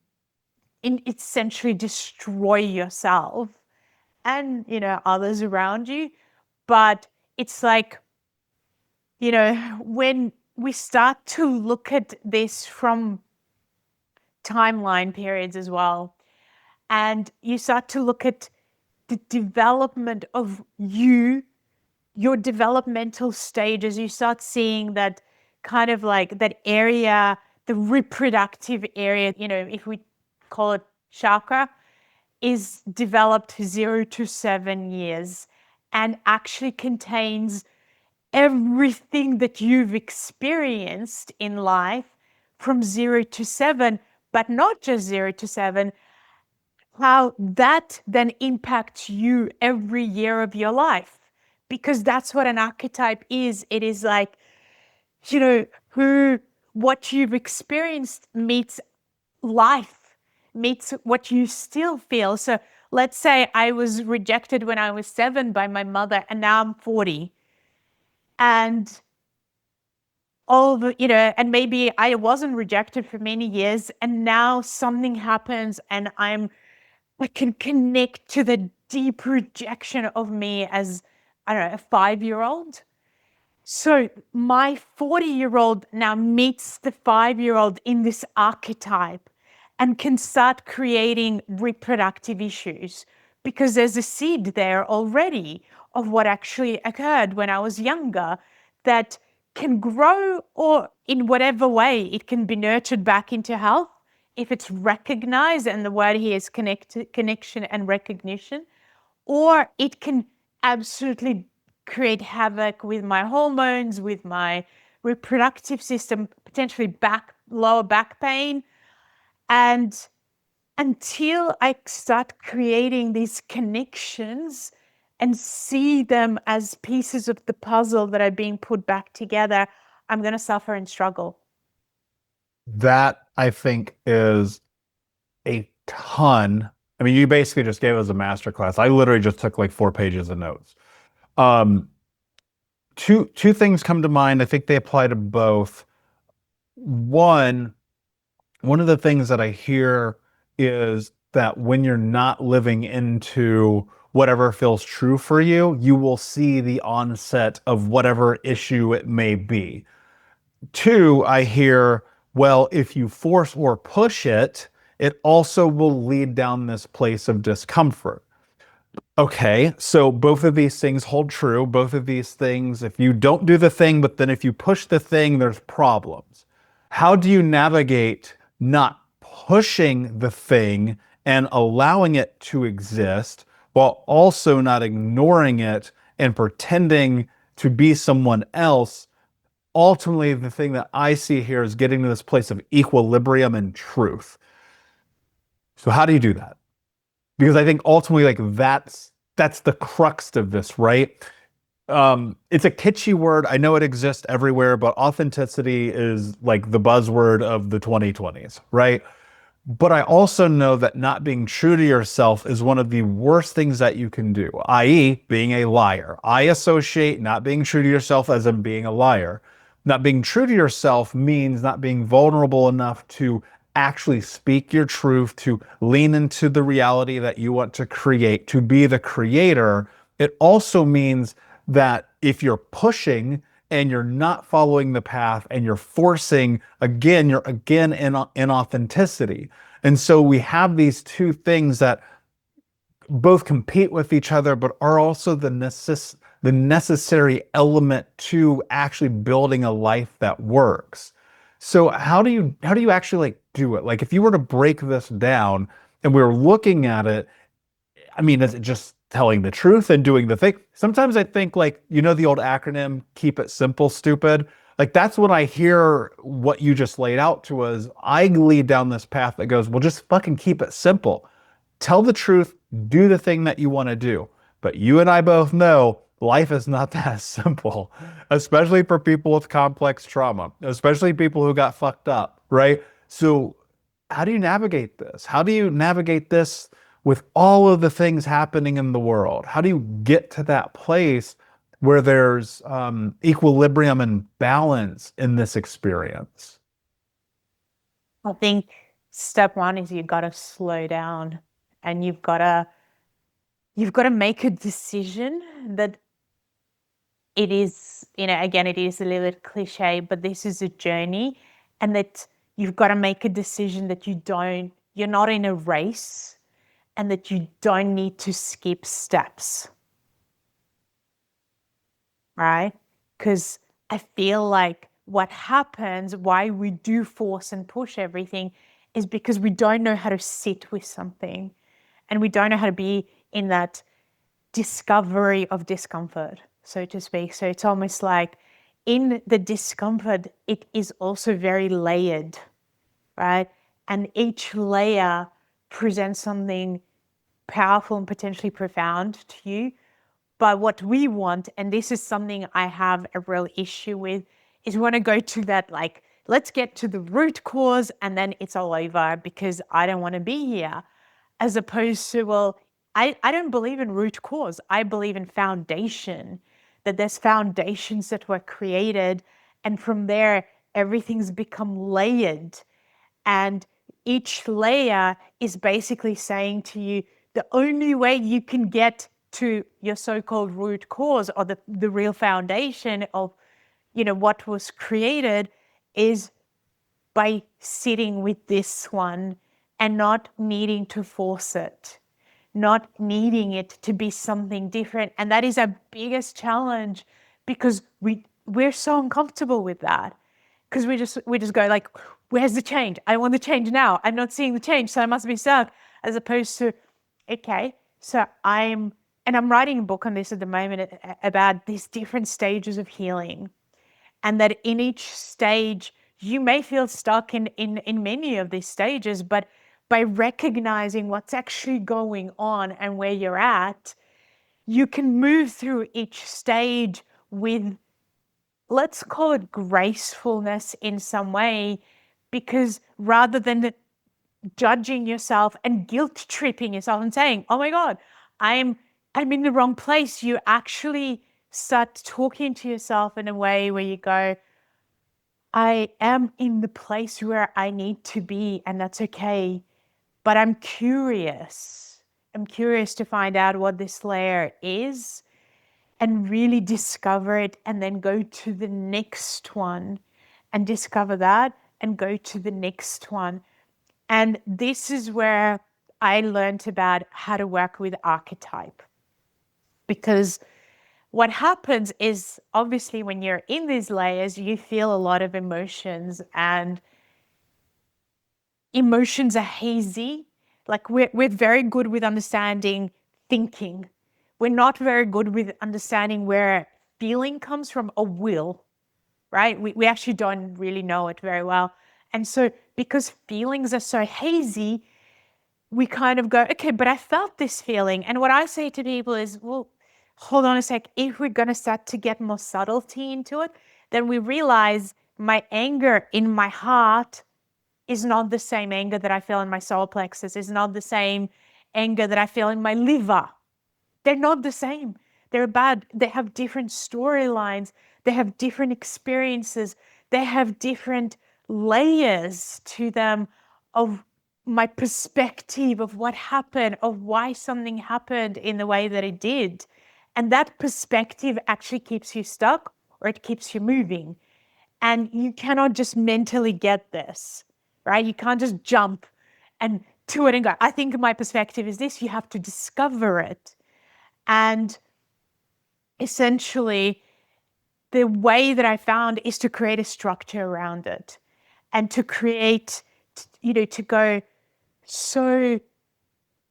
S2: essentially destroy yourself and, others around you. But it's like, when we start to look at this from timeline periods as well, and you start to look at the development of your developmental stages, you start seeing that kind of like that area, the reproductive area, if we call it chakra, is developed 0 to 7 years and actually contains everything that you've experienced in life from 0 to 7, but not just 0 to 7, how that then impacts you every year of your life. Because that's what an archetype is. It is like, what you've experienced meets life, meets what you still feel. So let's say I was rejected when I was 7 by my mother, and now I'm 40. And and maybe I wasn't rejected for many years, and now something happens and I can connect to the deep rejection of me as, I don't know, a 5-year-old. So my 40-year-old now meets the 5-year-old in this archetype and can start creating reproductive issues because there's a seed there already of what actually occurred when I was younger that can grow, or in whatever way it can be nurtured back into health if it's recognized, and the word here is connection and recognition, or it can absolutely create havoc with my hormones, with my reproductive system, potentially lower back pain. And until I start creating these connections and see them as pieces of the puzzle that are being put back together, I'm going to suffer and struggle.
S1: That I think is a ton. I mean, you basically just gave us a master class. I literally just took like 4 pages of notes. Um, two things come to mind. I think they apply to both. One, one of the things that I hear is that when you're not living into whatever feels true for you, you will see the onset of whatever issue it may be. Two, I hear, well, if you force or push it, it also will lead down this place of discomfort. Okay, so both of these things hold true. Both of these things, if you don't do the thing, but then if you push the thing, there's problems. How do you navigate not pushing the thing and allowing it to exist while also not ignoring it and pretending to be someone else? Ultimately, the thing that I see here is getting to this place of equilibrium and truth. So how do you do that? Because I think ultimately, like that's the crux of this, right? It's a kitschy word. I know it exists everywhere, but authenticity is like the buzzword of the 2020s, right? But I also know that not being true to yourself is one of the worst things that you can do, i.e., being a liar. I associate not being true to yourself as in being a liar. Not being true to yourself means not being vulnerable enough to actually speak your truth, to lean into the reality that you want to create, to be the creator. It also means that if you're pushing and you're not following the path and you're forcing, again, you're again in authenticity. And so we have these two things that both compete with each other, but are also the necessary element to actually building a life that works. So how do you actually like do it? Like if you were to break this down and we were looking at it, I mean, is it just telling the truth and doing the thing? Sometimes I think like, the old acronym, keep it simple, stupid. Like that's when I hear what you just laid out to us. I lead down this path that goes, well, just fucking keep it simple. Tell the truth, do the thing that you want to do. But you and I both know life is not that simple, especially for people with complex trauma, especially people who got fucked up, right? So, how do you navigate this? How do you navigate this with all of the things happening in the world? How do you get to that place where there's equilibrium and balance in this experience?
S2: I think step one is you got to slow down and you've got to make a decision that it is, again, it is a little bit cliche, but this is a journey, and that you've got to make a decision that you're not in a race, and that you don't need to skip steps, right? Because I feel like what happens, why we do force and push everything, is because we don't know how to sit with something, and we don't know how to be in that discovery of discomfort, so to speak. So it's almost like in the discomfort, it is also very layered, right? And each layer presents something powerful and potentially profound to you. But what we want, and this is something I have a real issue with, is we want to go to that, like, let's get to the root cause and then it's all over because I don't want to be here. As opposed to, well, I don't believe in root cause. I believe in foundation, that there's foundations that were created. And from there, everything's become layered. And each layer is basically saying to you, the only way you can get to your so-called root cause, or the real foundation of, what was created, is by sitting with this one and not needing to force it, not needing it to be something different. And that is our biggest challenge, because we're so uncomfortable with that. Because we just go like, where's the change? I want the change now. I'm not seeing the change, so I must be stuck. As opposed to, okay, so I'm writing a book on this at the moment about these different stages of healing. and that in each stage, you may feel stuck in many of these stages, but by recognizing what's actually going on and where you're at, you can move through each stage with, let's call it gracefulness in some way, because rather than judging yourself and guilt tripping yourself and saying, oh my God, I'm in the wrong place, you actually start talking to yourself in a way where you go, I am in the place where I need to be, and that's okay. But I'm curious. I'm curious to find out what this layer is and really discover it, and then go to the next one and discover that and go to the next one. And this is where I learned about how to work with archetype. Because what happens is, obviously, when you're in these layers, you feel a lot of emotions, and emotions are hazy. Like we're very good with understanding thinking. We're not very good with understanding where feeling comes from, or will, right? We actually don't really know it very well. And so because feelings are so hazy, we kind of go, okay, but I felt this feeling. And what I say to people is, well, hold on a sec. If we're going to start to get more subtlety into it, then we realize my anger in my heart is not the same anger that I feel in my solar plexus, is not the same anger that I feel in my liver. They're not the same. They're bad. They have different storylines. They have different experiences. They have different layers to them of my perspective of what happened, of why something happened in the way that it did. And that perspective actually keeps you stuck, or it keeps you moving. And you cannot just mentally get this, right? You can't just jump and to it and go, I think my perspective is this. You have to discover it. And essentially, the way that I found is to create a structure around it, and to create, to go, so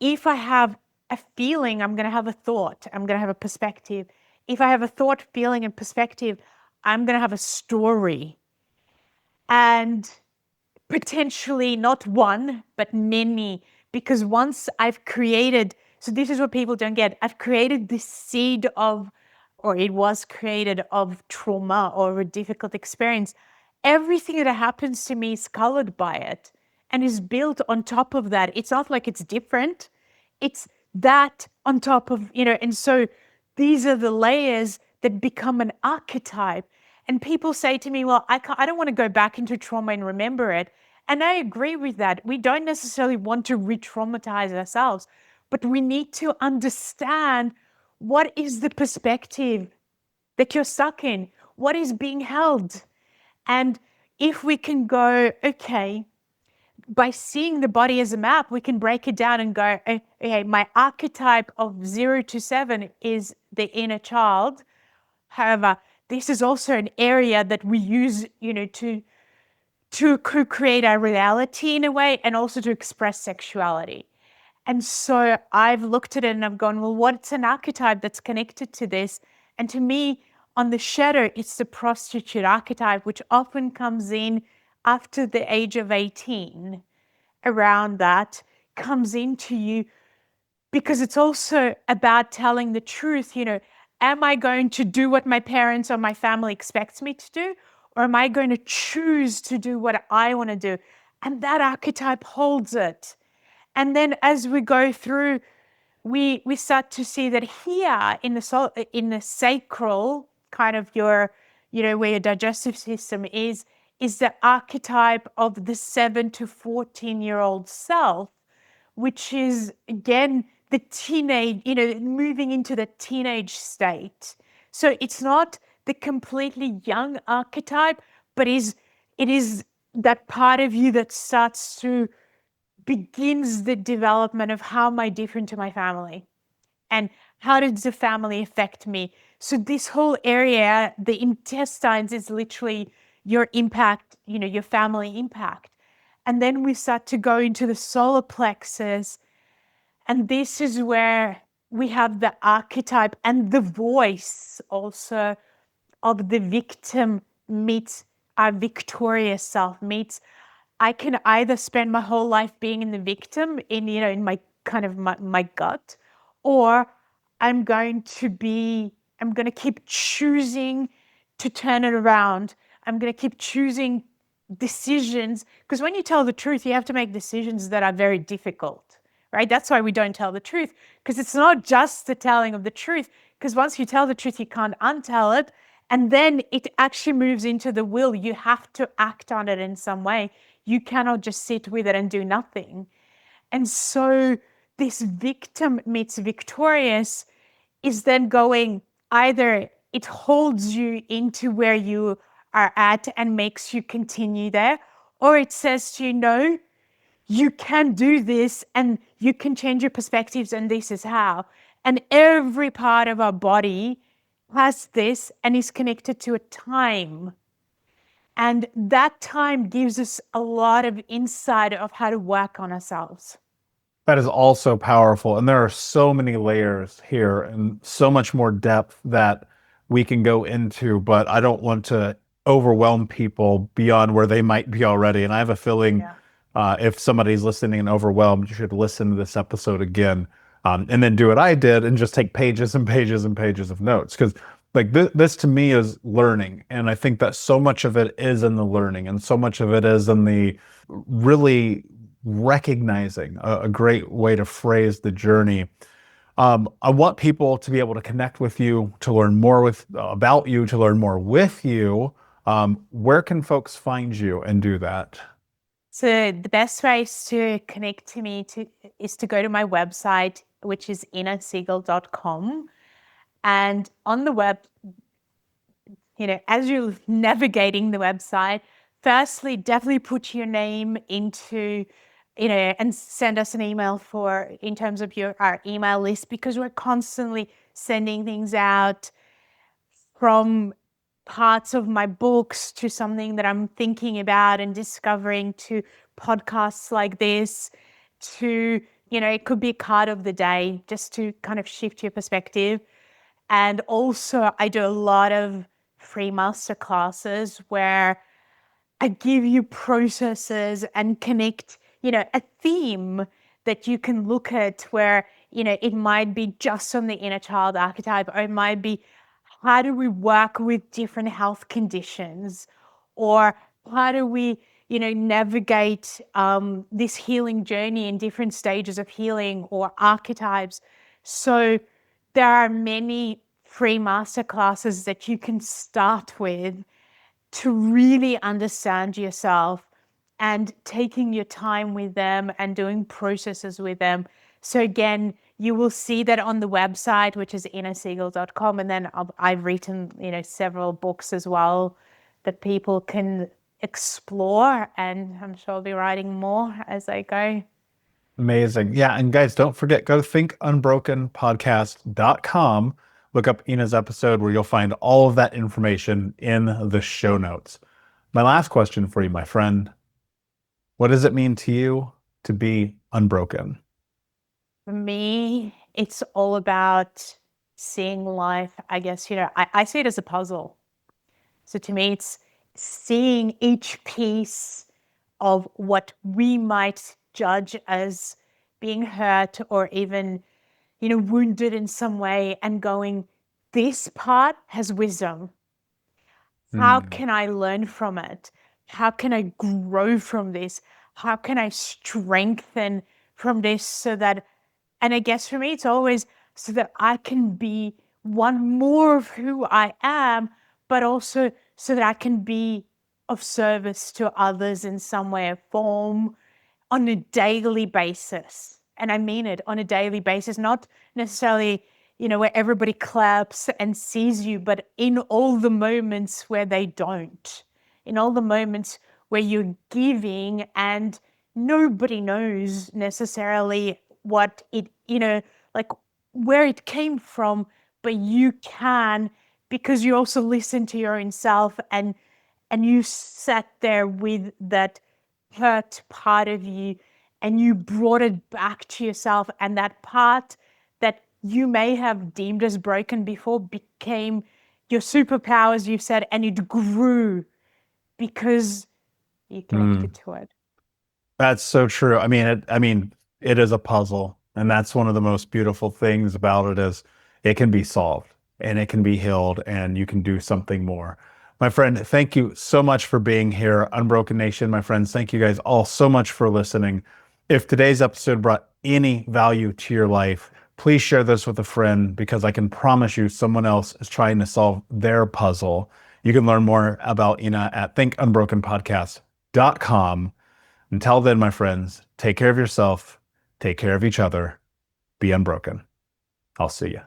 S2: if I have a feeling, I'm going to have a thought, I'm going to have a perspective. If I have a thought, feeling, and perspective, I'm going to have a story. And potentially not one, but many, because once I've created, so this is what people don't get, I've created this seed of, or it was created of trauma or a difficult experience. Everything that happens to me is colored by it and is built on top of that. It's not like it's different. It's that on top of, and so these are the layers that become an archetype. And people say to me, well, I don't want to go back into trauma and remember it. And I agree with that. We don't necessarily want to re-traumatize ourselves, but we need to understand what is the perspective that you're stuck in, what is being held. And if we can go, okay, by seeing the body as a map, we can break it down and go, okay, my archetype of 0 to 7 is the inner child. However, this is also an area that we use, to create our reality in a way, and also to express sexuality. And so I've looked at it and I've gone, well, what's an archetype that's connected to this? And to me, on the shadow, it's the prostitute archetype, which often comes in after the age of 18. Around that comes into you, because it's also about telling the truth. Am I going to do what my parents or my family expects me to do? Or am I going to choose to do what I want to do? And that archetype holds it. And then as we go through, we start to see that here in the sacral, kind of your, where your digestive system is the archetype of the 7 to 14-year-old self, which is, again, the teenage, moving into the teenage state. So it's not the completely young archetype, but it is that part of you that begins the development of, how am I different to my family? And how does the family affect me? So this whole area, the intestines, is literally your impact, your family impact. And then we start to go into the solar plexus. And this is where we have the archetype and the voice also of the victim meets our victorious self, meets I can either spend my whole life being in the victim in my kind of my gut, or I'm going to keep choosing to turn it around. I'm going to keep choosing decisions, because when you tell the truth, you have to make decisions that are very difficult, right? That's why we don't tell the truth, because it's not just the telling of the truth, because once you tell the truth, you can't untell it. And then it actually moves into the will. You have to act on it in some way. You cannot just sit with it and do nothing. And so this victim meets victorious is then going, either it holds you into where you are at and makes you continue there, or it says to you, no, you can do this and you can change your perspectives, and this is how. And every part of our body has this and is connected to a time. And that time gives us a lot of insight of how to work on ourselves.
S1: That is also powerful. And there are so many layers here and so much more depth that we can go into, but I don't want to overwhelm people beyond where they might be already. And I have a feeling
S2: Yeah.
S1: if somebody's listening and overwhelmed, you should listen to this episode again, and then do what I did and just take pages and pages and pages of notes. Because like this to me is learning. And I think that so much of it is in the learning and so much of it is in the really recognizing a great way to phrase the journey. I want people to be able to connect with you, to learn more about you, to learn more with you. Where can folks find you and do that?
S2: So the best ways to connect to me is to go to my website, which is innasegal.com. And on the web, as you're navigating the website, firstly, definitely put your name into, and send us an email in terms of our email list, because we're constantly sending things out, from parts of my books to something that I'm thinking about and discovering, to podcasts like this, to, it could be a card of the day just to kind of shift your perspective. And also, I do a lot of free master classes where I give you processes and connect, a theme that you can look at, where, it might be just on the inner child archetype, or it might be, how do we work with different health conditions, or how do we, navigate this healing journey in different stages of healing, or archetypes. So there are many free masterclasses that you can start with to really understand yourself, and taking your time with them and doing processes with them. So again, you will see that on the website, which is innasegal.com. And then I've written, several books as well that people can explore. And I'm sure I'll be writing more as I go.
S1: Amazing. Yeah. And guys, don't forget, go to thinkunbrokenpodcast.com. Look up Ina's episode where you'll find all of that information in the show notes. My last question for you, my friend. What does it mean to you to be unbroken?
S2: For me, it's all about seeing life. I guess, I see it as a puzzle. So to me, it's seeing each piece of what we might judge as being hurt, or even, wounded in some way, and going, this part has wisdom. How
S1: Hmm.
S2: can I learn from it? How can I grow from this? How can I strengthen from this, so that, and I guess for me, it's always so that I can be one more of who I am, but also so that I can be of service to others in some way or form, on a daily basis. And I mean it, on a daily basis, not necessarily, where everybody claps and sees you, but in all the moments where they don't, in all the moments where you're giving and nobody knows necessarily what it, like where it came from, but you can, because you also listen to your own self, and you sat there with that hurt part of you, and you brought it back to yourself, and that part that you may have deemed as broken before became your superpowers, you've said, and it grew because you
S1: Mm.
S2: connected to it.
S1: That's so true. It is a puzzle, and that's one of the most beautiful things about it is it can be solved and it can be healed and you can do something more. My friend, thank you so much for being here. Unbroken Nation, my friends, thank you guys all so much for listening. If today's episode brought any value to your life, please share this with a friend because I can promise you someone else is trying to solve their puzzle. You can learn more about Ina at thinkunbrokenpodcast.com. Until then, my friends, take care of yourself, take care of each other, be unbroken. I'll see you.